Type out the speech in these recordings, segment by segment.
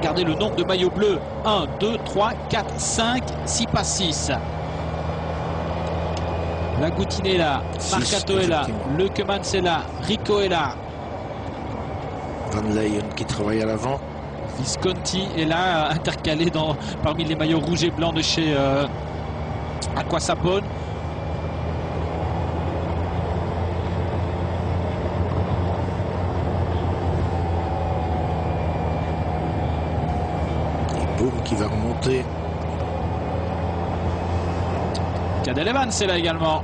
Regardez le nombre de maillots bleus. 1, 2, 3, 4, 5, 6 pas 6. Lagoutin est là, Marcato est là, Leukemans est là, Rico est là. Van Leyen qui travaille à l'avant. Visconti est là, intercalé parmi les maillots rouges et blancs de chez Aquasapone. Et Boum qui va remonter. Cadel Evans est là également.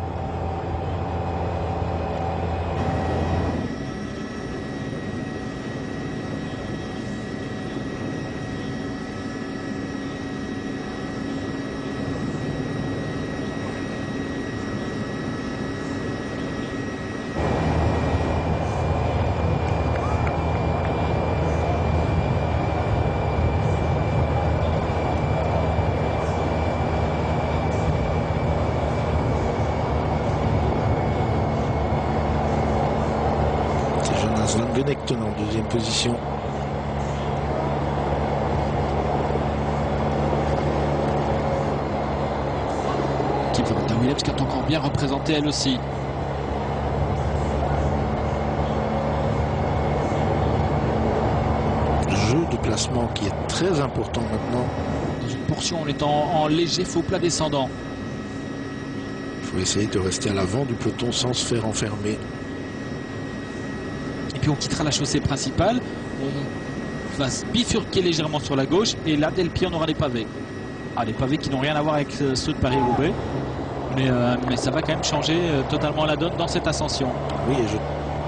Langenecton en deuxième position. L'équipe Valentin Williams qui est encore bien représentée elle aussi. Jeu de placement qui est très important maintenant. Dans une portion, on est en léger faux plat descendant. Il faut essayer de rester à l'avant du peloton sans se faire enfermer. Et puis on quittera la chaussée principale, on va se bifurquer légèrement sur la gauche et là dès le pied on aura les pavés. Ah, les pavés qui n'ont rien à voir avec ceux de Paris-Roubaix, mais ça va quand même changer totalement la donne dans cette ascension. Oui, et je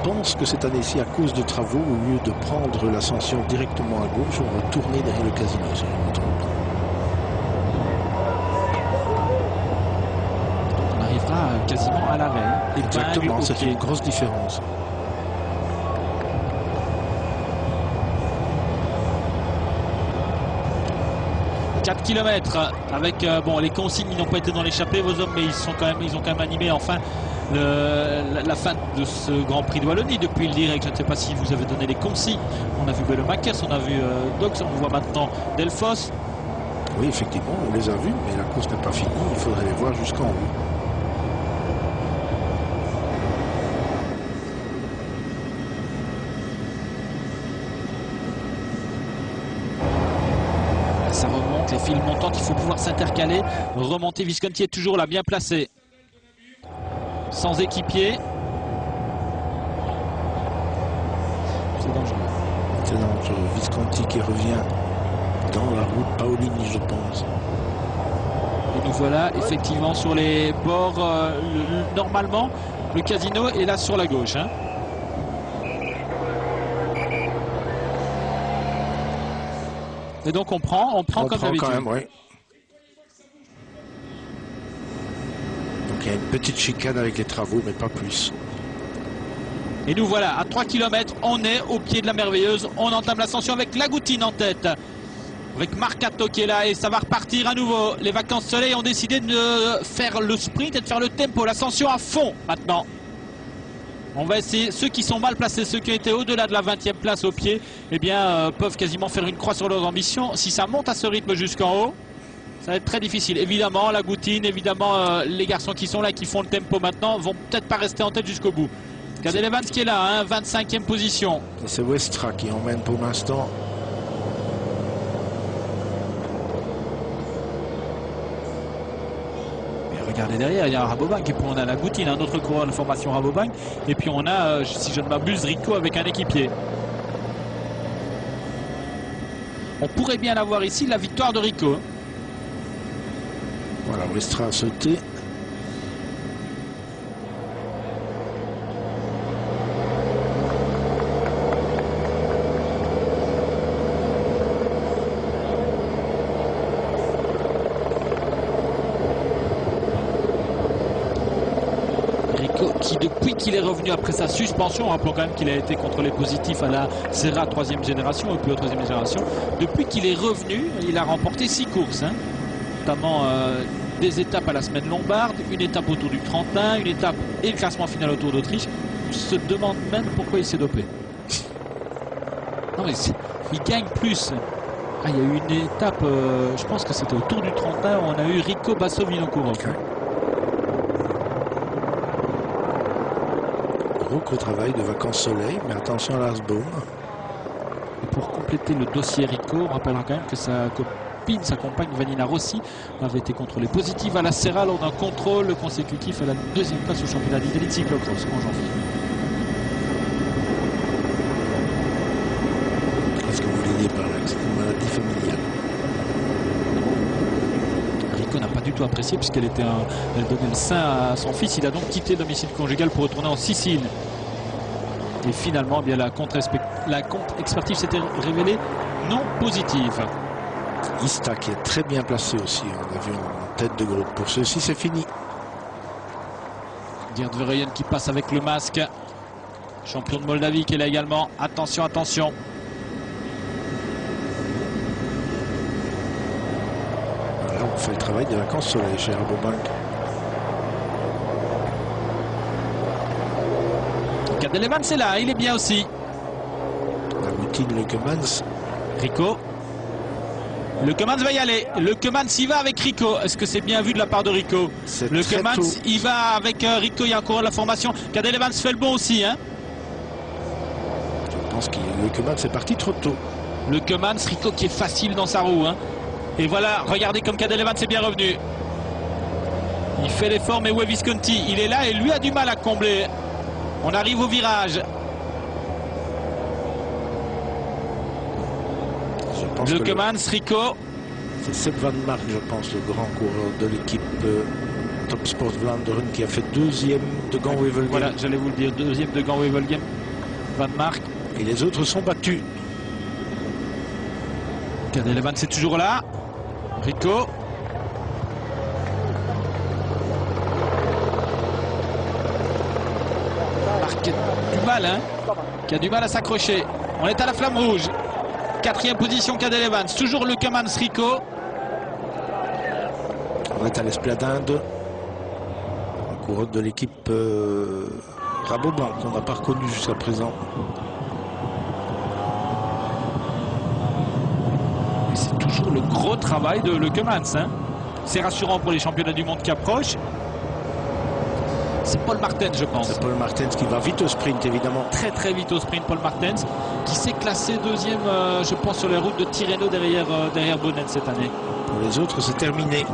pense que cette année-ci, à cause de travaux, au lieu de prendre l'ascension directement à gauche, on va tourner derrière le casino, si je ne me trompe pas. On arrivera quasiment à l'arrêt. Exactement, c'est une grosse différence. « 4 km avec bon, les consignes, ils n'ont pas été dans l'échappée vos hommes, mais ils ont quand même animé enfin la fin de ce Grand Prix de Wallonie depuis le direct. Je ne sais pas si vous avez donné les consignes. On a vu Bellemakers, on a vu Dox, on voit maintenant Delphos. Oui, effectivement, on les a vus, mais la course n'est pas finie, il faudrait les voir jusqu'en haut. Ça remonte, les files montantes, il faut pouvoir s'intercaler. Remonter, Visconti est toujours là, bien placé. Sans équipier. C'est dangereux. C'est dangereux. Visconti qui revient dans la route Paolini, je pense. Et nous voilà effectivement sur les bords. Normalement, le casino est là sur la gauche. Hein. Et donc on prend comme d'habitude. Oui. Donc il y a une petite chicane avec les travaux, mais pas plus. Et nous voilà à 3 km, on est au pied de la Merveilleuse. On entame l'ascension avec Lagoutin en tête. Avec Marcato qui est là et ça va repartir à nouveau. Les Vacances Soleil ont décidé de faire le sprint et de faire le tempo. L'ascension à fond maintenant. On va essayer, ceux qui sont mal placés, ceux qui ont été au-delà de la 20e place au pied, eh bien, peuvent quasiment faire une croix sur leurs ambitions. Si ça monte à ce rythme jusqu'en haut, ça va être très difficile. Évidemment, Lagoutin, évidemment, les garçons qui sont là, qui font le tempo maintenant, vont peut-être pas rester en tête jusqu'au bout. Cadel Evans qui est là, hein, 25e position. C'est Westra qui emmène pour l'instant. Regardez derrière, il y a Rabobank et puis on a Lagoutin, un autre coureur de formation Rabobank. Et puis on a, si je ne m'abuse, Rico avec un équipier. On pourrait bien l'avoir ici, la victoire de Rico. Voilà, Westra a sauté. Qui depuis qu'il est revenu après sa suspension, rappelons quand même qu'il a été contrôlé positif à la Serra 3e génération, ou plus haute 3e génération, depuis qu'il est revenu, il a remporté 6 courses, hein, notamment des étapes à la semaine lombarde, une étape autour du Trentin, une étape et le classement final au Tour d'Autriche. On se demande même pourquoi il s'est dopé. Non mais il gagne plus Ah, il y a eu une étape, je pense que c'était au Tour du Trentin, où on a eu Rico Basso-Vinokourov. Gros travail de vacances soleil, mais attention à Lars-Boom. Et pour compléter le dossier Rico, on rappellera quand même que sa copine, sa compagne Vanina Rossi, avait été contrôlée positive à la Serra lors d'un contrôle consécutif à la 2e place au championnat d'Italie de cyclocross en janvier. Qu'est-ce que vous voulez dire par là? C'est une maladie familiale. Rico n'a pas du tout apprécié puisqu'elle était elle donnait le sein à son fils. Il a donc quitté le domicile conjugal pour retourner en Sicile. Et finalement, eh bien, la contre-expertise s'était révélée non positive. Ista qui est très bien placé aussi, on a vu en tête de groupe. Pour ceux-ci, c'est fini. Geert Verheyen qui passe avec le masque. Champion de Moldavie qui est là également. Attention, attention. Là, on fait le travail des vacances soleil chez Rabobank. Cadel Evans est là, il est bien aussi. La routine Leukemans. Rico. Leukemans va y aller. Leukemans y va avec Rico. Est-ce que c'est bien vu de la part de Rico? Leukemans y va avec Rico. Il y a encore la formation. Cadel Evans fait le bon aussi. Hein, je pense que Leukemans est parti trop tôt. Leukemans, Rico qui est facile dans sa roue. Hein. Et voilà, regardez comme Cadel Evans est bien revenu. Il fait l'effort, mais où est Visconti? Il est là et lui a du mal à combler. On arrive au virage. Leukemans, Rico. C'est Sepp Van Mark, je pense, le grand coureur de l'équipe Top Sport Vlaanderen qui a fait 2e de Gand-Wevelgem. Voilà, j'allais vous le dire, 2e de Gand-Wevelgem. Van Mark. Et les autres sont battus. Cadel Evans est toujours là. Rico. Marc qui a du mal, hein, qui a du mal à s'accrocher. On est à la flamme rouge. 4e position Cadel Evans. Toujours Leukemans, Rico. On est à l'Esplanade. Un coureur de l'équipe Rabobank qu'on n'a pas reconnu jusqu'à présent. C'est toujours le gros travail de Leukemans. Hein. C'est rassurant pour les championnats du monde qui approchent. C'est Paul Martens, je pense. C'est Paul Martens qui va vite au sprint, évidemment. Très très vite au sprint, Paul Martens, qui s'est classé 2e, je pense, sur les routes de Tirreno derrière Bonnet cette année. Pour les autres, c'est terminé.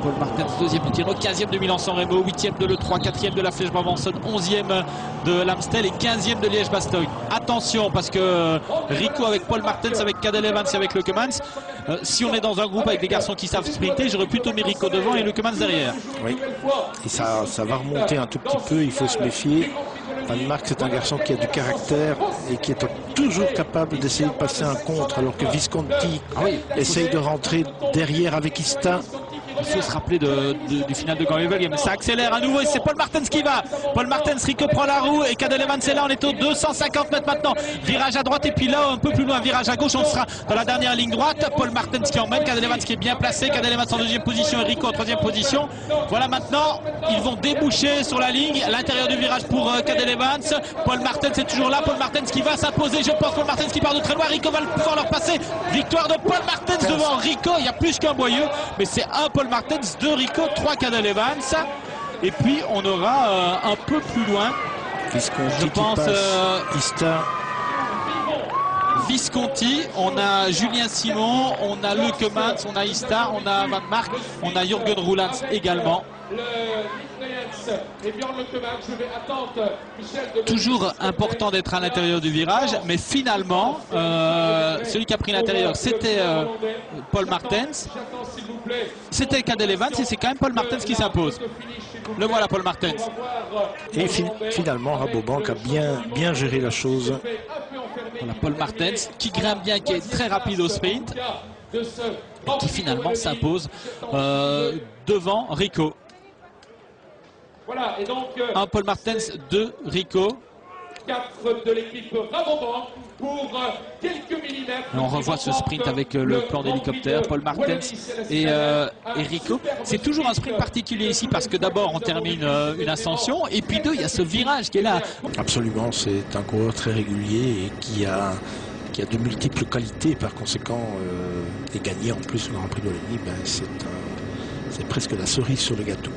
Paul Martens, 2e de Tirreno, 15e de Milan-San Remo, 8e de l'E3, 4e de la Flèche Brabançonne, 11e de l'Amstel et 15e de Liège-Bastogne. Attention, parce que Rico avec Paul Martens, avec Cadel Evans et avec Leukemans, si on est dans un groupe avec des garçons qui savent sprinter, j'aurais plutôt mis Rico devant et Leukemans derrière. Oui, et ça va remonter un tout petit peu, il faut se méfier. Van Mark, c'est un garçon qui a du caractère et qui est toujours capable d'essayer de passer un contre, alors que Visconti essaye de rentrer derrière avec Ista. Il faut se rappeler du final de Gand-Wevelgem. Ça accélère à nouveau et c'est Paul Martens qui va. Paul Martens, Rico prend la roue et Cadel Evans est là. On est aux 250 mètres maintenant. Virage à droite et puis là un peu plus loin, virage à gauche. On sera dans la dernière ligne droite. Paul Martens qui emmène, Cadel Evans qui est bien placé. Cadel Evans en 2e position et Rico en 3e position. Voilà, maintenant ils vont déboucher sur la ligne. À l'intérieur du virage pour Cadel Evans. Paul Martens est toujours là. Paul Martens qui va s'imposer. Je pense Paul Martens qui part de très loin. Rico va pouvoir leur passer. Victoire de Paul Martens devant Rico. Il y a plus qu'un boyeux, mais c'est un Paul Martens, 2 Rico, 3 Cadel Evans. Et puis on aura un peu plus loin, Visconti, je pense, Ista. Visconti, on a Julien Simon, on a Leukemans, on a Ista, on a Van Mark, on a Jürgen Roelands également. Toujours important d'être à l'intérieur du virage, mais finalement celui qui a pris l'intérieur c'était Paul Martens, c'était Cadel Evans et c'est quand même Paul Martens qui s'impose. Le voilà Paul Martens. Et finalement Rabobank a bien géré la chose. Voilà Paul Martens qui grimpe bien, qui est très rapide au sprint et qui finalement s'impose devant Rico. Voilà, et donc, un Paul Martens, 2 Rico. 4 de l'équipe Rabobank pour quelques millimètres. Et on revoit ce sprint avec le plan d'hélicoptère, Paul Martens et Rico. C'est toujours un sprint particulier ici parce que d'abord on termine une ascension et puis 2, il y a ce virage qui est là. Absolument, c'est un coureur très régulier et qui qui a de multiples qualités, par conséquent, et gagner en plus le Grand Prix de Wallonie, ben c'est presque la cerise sur le gâteau.